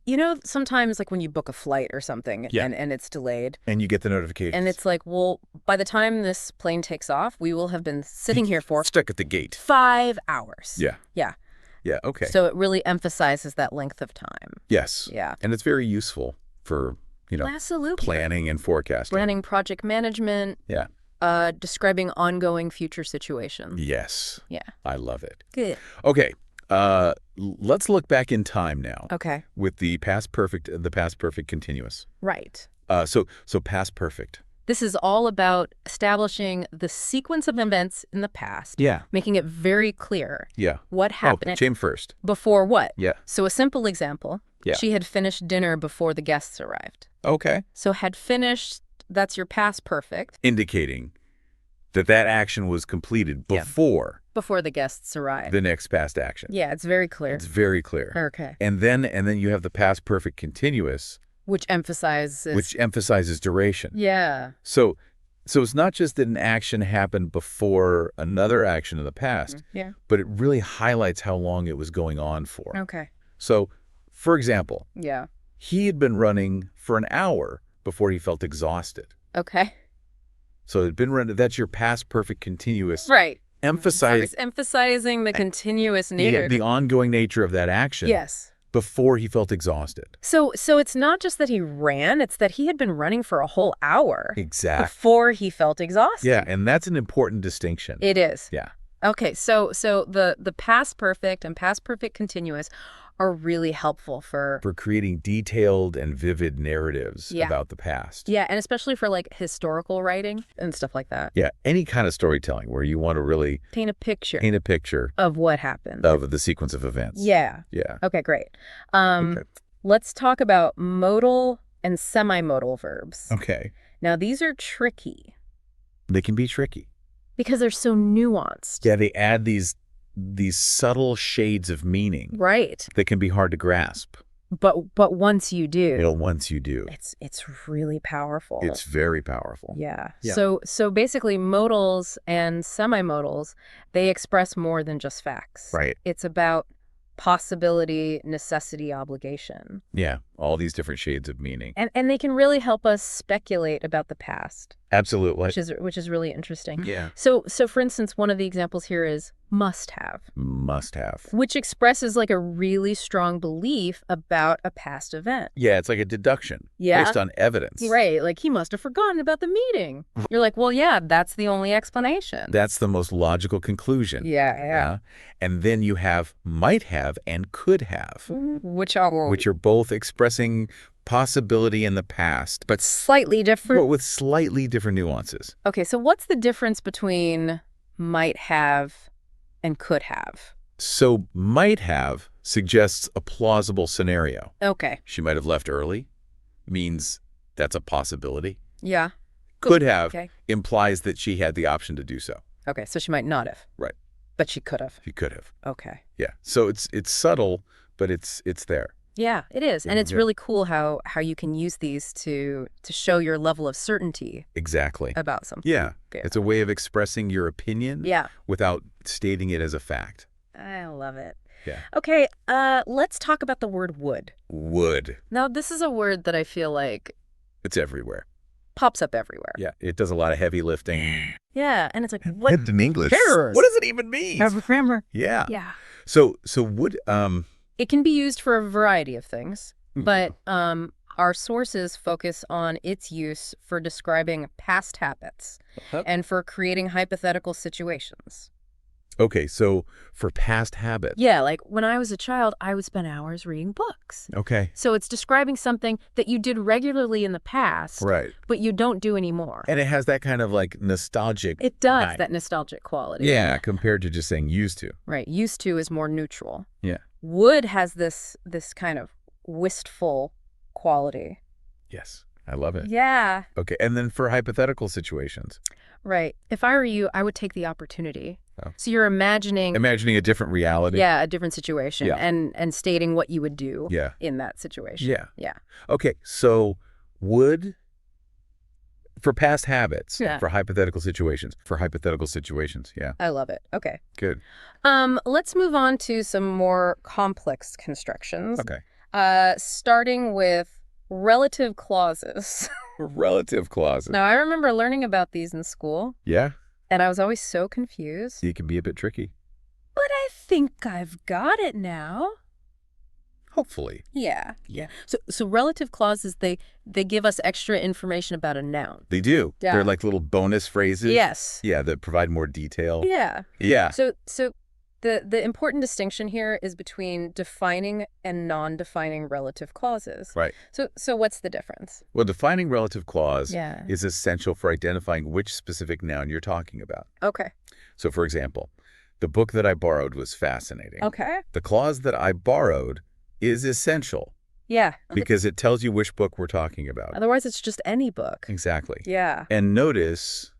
sometimes like when you book a flight or something and it's delayed. And you get the notification. And it's like, well, by the time this plane takes off, we will have been sitting here for... Stuck at the gate. 5 hours. Yeah. Yeah. Yeah, okay. So it really emphasizes that length of time. Yes. Yeah. And it's very useful for, Absolutely. planning and forecasting. Planning, project management. Yeah. Describing ongoing future situations. Yes. Yeah. I love it. Good. Okay. Let's look back in time now. Okay. With the past perfect continuous. Right. So past perfect. This is all about establishing the sequence of events in the past. Yeah. Making it very clear. Yeah. What happened. Shame first. Before what? Yeah. So a simple example. Yeah. She had finished dinner before the guests arrived. Okay. So had finished. That's your past perfect. Indicating that action was completed before the guests arrived. The next past action. Yeah, it's very clear. It's very clear. Okay. And then you have the past perfect continuous, which emphasizes duration. Yeah. So it's not just that an action happened before another action in the past. Yeah. But it really highlights how long it was going on for. Okay. So, for example, yeah. He had been running for an hour before he felt exhausted. Okay. So it'd been running. That's your past perfect continuous. Right. Emphasizing the continuous nature. The ongoing nature of that action. Yes. Before he felt exhausted. So it's not just that he ran, it's that he had been running for a whole hour. Exactly. Before he felt exhausted. Yeah, and that's an important distinction. It is. Yeah. Okay, so the past perfect and past perfect continuous are really helpful for creating detailed and vivid narratives about the past. Yeah, and especially for like historical writing and stuff like that. Yeah, any kind of storytelling where you want to really paint a picture of what happened. Of the sequence of events. Yeah. Yeah. Okay, great. Let's talk about modal and semi-modal verbs. Okay. Now, these are tricky. They can be tricky. Because they're so nuanced. Yeah, they add these subtle shades of meaning. Right. That can be hard to grasp. But once you do, once you do, it's really powerful. it's very powerful. Yeah. Yeah. So basically modals and semi-modals, they express more than just facts. Right. It's about possibility, necessity, obligation. Yeah. All these different shades of meaning. And they can really help us speculate about the past. Absolutely. Which is really interesting. Yeah. So for instance, one of the examples here is must have. Must have. Which expresses like a really strong belief about a past event. Yeah, it's like a deduction based on evidence. Right, like he must have forgotten about the meeting. You're like, well, yeah, that's the only explanation. That's the most logical conclusion. Yeah. And then you have might have and could have, which are both expressing possibility in the past, but slightly different. But with slightly different nuances. Okay, so what's the difference between might have and could have? So might have suggests a plausible scenario. Okay. She might have left early, means that's a possibility. Yeah. Could have implies that she had the option to do so. Okay, so she might not have. Right. But she could have. She could have. Okay. Yeah. So it's subtle, but it's there. Yeah, it is. And it's really cool how you can use these to show your level of certainty. Exactly. About something. Yeah. It's a way of expressing your opinion without stating it as a fact. I love it. Yeah. Okay, let's talk about the word would. Would. Now, this is a word that I feel like it's everywhere. Pops up everywhere. Yeah, it does a lot of heavy lifting. Yeah, and it's like, what? It's in English. Cares? What does it even mean? Have a grammar. Yeah. Yeah. So would It can be used for a variety of things, but our sources focus on its use for describing past habits and for creating hypothetical situations. Okay, so for past habits. Yeah, like when I was a child, I would spend hours reading books. Okay. So it's describing something that you did regularly in the past, right, but you don't do anymore. And it has that kind of like nostalgic. It does, that nostalgic quality. Yeah, compared to just saying used to. Right, used to is more neutral. Yeah. Would has this kind of wistful quality. Yes, I love it. Yeah. Okay, and then for hypothetical situations. Right. If I were you, I would take the opportunity. Oh. So you're imagining a different reality. Yeah, a different situation and stating what you would do in that situation. Yeah. Yeah. Okay, so would for past habits, for hypothetical situations. Yeah. I love it. Okay. Good. Let's move on to some more complex constructions. Okay. Starting with relative clauses. Relative clauses. Now, I remember learning about these in school. Yeah. And I was always so confused. It can be a bit tricky. But I think I've got it now. Hopefully. Yeah. So relative clauses, they give us extra information about a noun. They do. Yeah. They're like little bonus phrases. Yes. Yeah, that provide more detail. Yeah. Yeah. So the important distinction here is between defining and non-defining relative clauses. Right. So what's the difference? Well, defining relative clause is essential for identifying which specific noun you're talking about. Okay. So, for example, the book that I borrowed was fascinating. Okay. The clause that I borrowed is essential. Yeah. Because it tells you which book we're talking about. Otherwise, it's just any book. Exactly. Yeah. And notice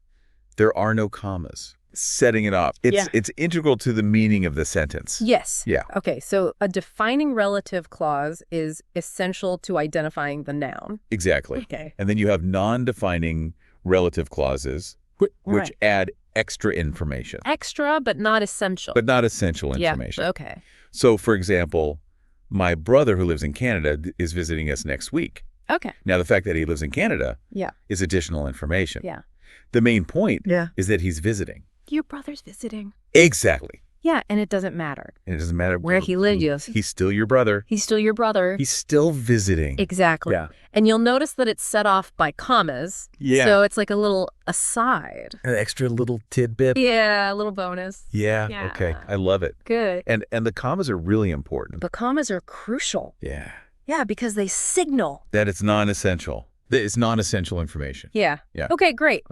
there are no commas. Setting it up. It's integral to the meaning of the sentence. Yes. Yeah. Okay, so a defining relative clause is essential to identifying the noun. Exactly. Okay. And then you have non-defining relative clauses, which add extra information. Extra, but not essential. But not essential information. Yeah, okay. So, for example, my brother who lives in Canada is visiting us next week. Okay. Now, the fact that he lives in Canada is additional information. Yeah. The main point is that he's visiting. Your brother's visiting. Exactly. Yeah, and it doesn't matter. And it doesn't matter where he lives. He's still your brother. He's still your brother. He's still visiting. Exactly. Yeah. And you'll notice that it's set off by commas. Yeah. So it's like a little aside. An extra little tidbit. Yeah, a little bonus. Yeah. Okay. I love it. Good. And the commas are really important. The commas are crucial. Yeah. Yeah, because they signal that it's non-essential. It's non-essential information. Yeah. Okay, great.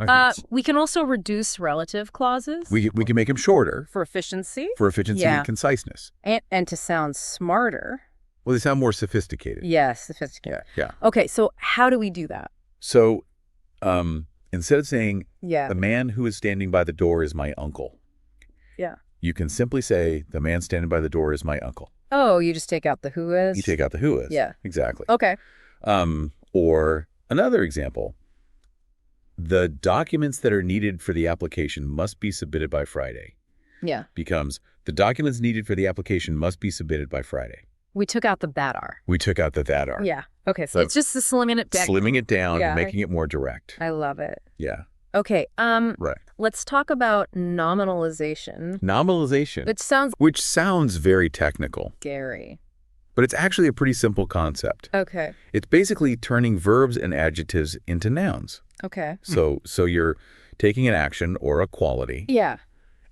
We can also reduce relative clauses. We can make them shorter. For efficiency. And conciseness. And to sound smarter. Well, they sound more sophisticated. Yeah, sophisticated. Yeah. Okay, so how do we do that? So instead of saying, the man who is standing by the door is my uncle. Yeah. You can simply say, the man standing by the door is my uncle. Oh, you just take out the who is? You take out the who is. Yeah. Exactly. Okay. Or another example, the documents that are needed for the application must be submitted by Friday. Yeah. Becomes, the documents needed for the application must be submitted by Friday. We took out the that are. We took out the that are. Yeah. Okay, so it's just the slimming it down. Slimming it down Yeah, and making it more direct. I love it. Yeah. Okay, Right. let's talk about nominalization. Nominalization. Which sounds very technical. Scary. But it's actually a pretty simple concept. Okay. It's basically turning verbs and adjectives into nouns. Okay. So you're taking an action or a quality. Yeah.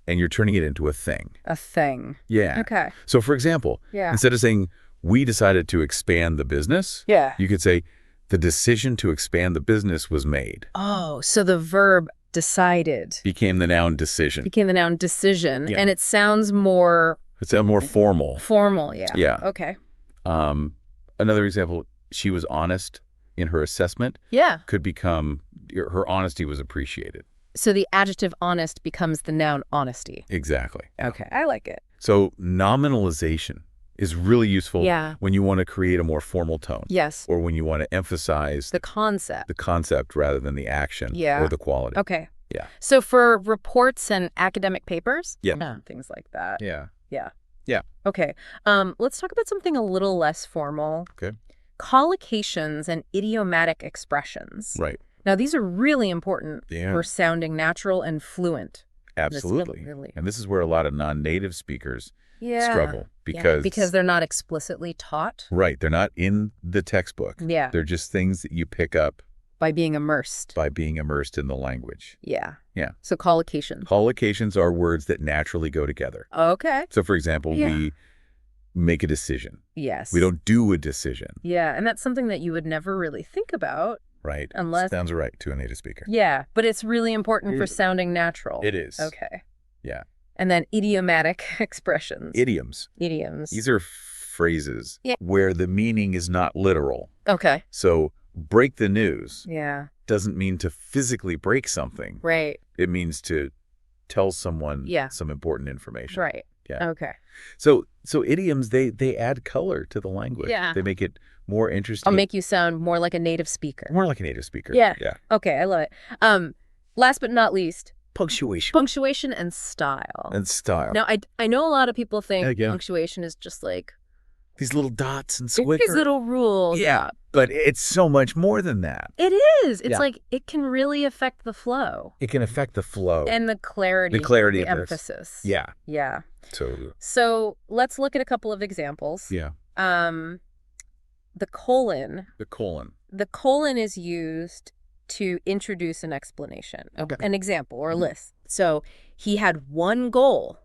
And you're turning it into a thing. A thing. Yeah. Okay. So for example, instead of saying, we decided to expand the business, you could say, the decision to expand the business was made. Oh, so the verb decided became the noun decision. Became the noun decision. Yeah. And it sounds more... It sounds more formal. Formal, yeah. Yeah. Okay. Another example, she was honest in her assessment. Yeah. Could become, her honesty was appreciated. So the adjective honest becomes the noun honesty. Exactly. Okay, I like it. So nominalization is really useful when you want to create a more formal tone. Yes. Or when you want to emphasize the concept rather than the action or the quality. Okay. Yeah. So for reports and academic papers, things like that. Yeah. Yeah. Yeah. Okay. Let's talk about something a little less formal. Okay. Collocations and idiomatic expressions. Right. Now, these are really important for sounding natural and fluent. Absolutely. And this is where a lot of non-native speakers struggle because they're not explicitly taught. Right. They're not in the textbook. Yeah. They're just things that you pick up by being immersed. By being immersed in the language. Yeah. Yeah. So collocations. Collocations are words that naturally go together. Okay. So for example, we make a decision. Yes. We don't do a decision. Yeah. And that's something that you would never really think about. Right. Unless... Sounds right to a native speaker. Yeah. But it's really important for sounding natural. It is. Okay. Yeah. And then idiomatic expressions. Idioms. Idioms. These are phrases where the meaning is not literal. Okay. So break the news doesn't mean to physically break something. Right. It means to tell someone some important information. Right. Yeah. Okay. So idioms, they add color to the language. Yeah. They make it more interesting. I'll make you sound more like a native speaker. More like a native speaker. Yeah. Yeah. Okay, I love it. Last but not least, punctuation. Punctuation and style. Now, I know a lot of people think punctuation is just like these little dots and squiggles. These little rules. Yeah, but it's so much more than that. It is. It's like it can really affect the flow. It can affect the flow. And the clarity. The emphasis. Yeah. Yeah. So let's look at a couple of examples. Yeah. The colon. The colon is used to introduce an explanation, an example or a list. So he had one goal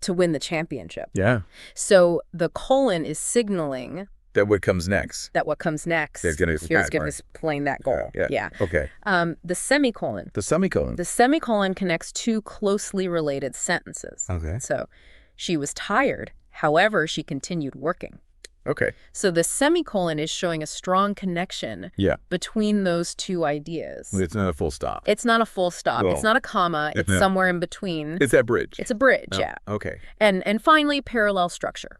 to win the championship. Yeah. So the colon is signaling that what comes next. Here's going to explain that goal. Yeah. Okay. The semicolon. The semicolon connects two closely related sentences. Okay. So she was tired. However, she continued working. Okay. So the semicolon is showing a strong connection between those two ideas. It's not a full stop. It's not a full stop. Well, it's not a comma. It's somewhere in between. It's that bridge. It's a bridge, yeah. Okay. And finally, parallel structure.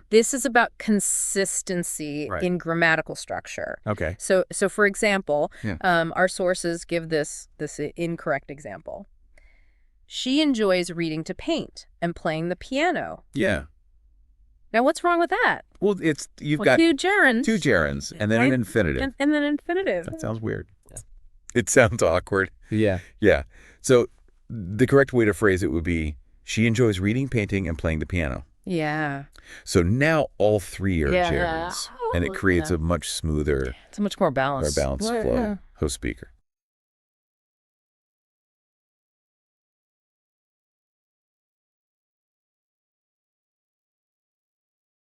This is about consistency in grammatical structure. Okay. So for example, our sources give this incorrect example. She enjoys reading to paint and playing the piano. Yeah. Now, what's wrong with that? Well, you've got two gerunds. Two gerunds, and then an infinitive. And then an infinitive. That sounds weird. Yeah. It sounds awkward. Yeah. Yeah. So the correct way to phrase it would be, she enjoys reading, painting, and playing the piano. Yeah. So now all three are gerunds, and it creates a much smoother, it's a much more balanced flow. Host speaker.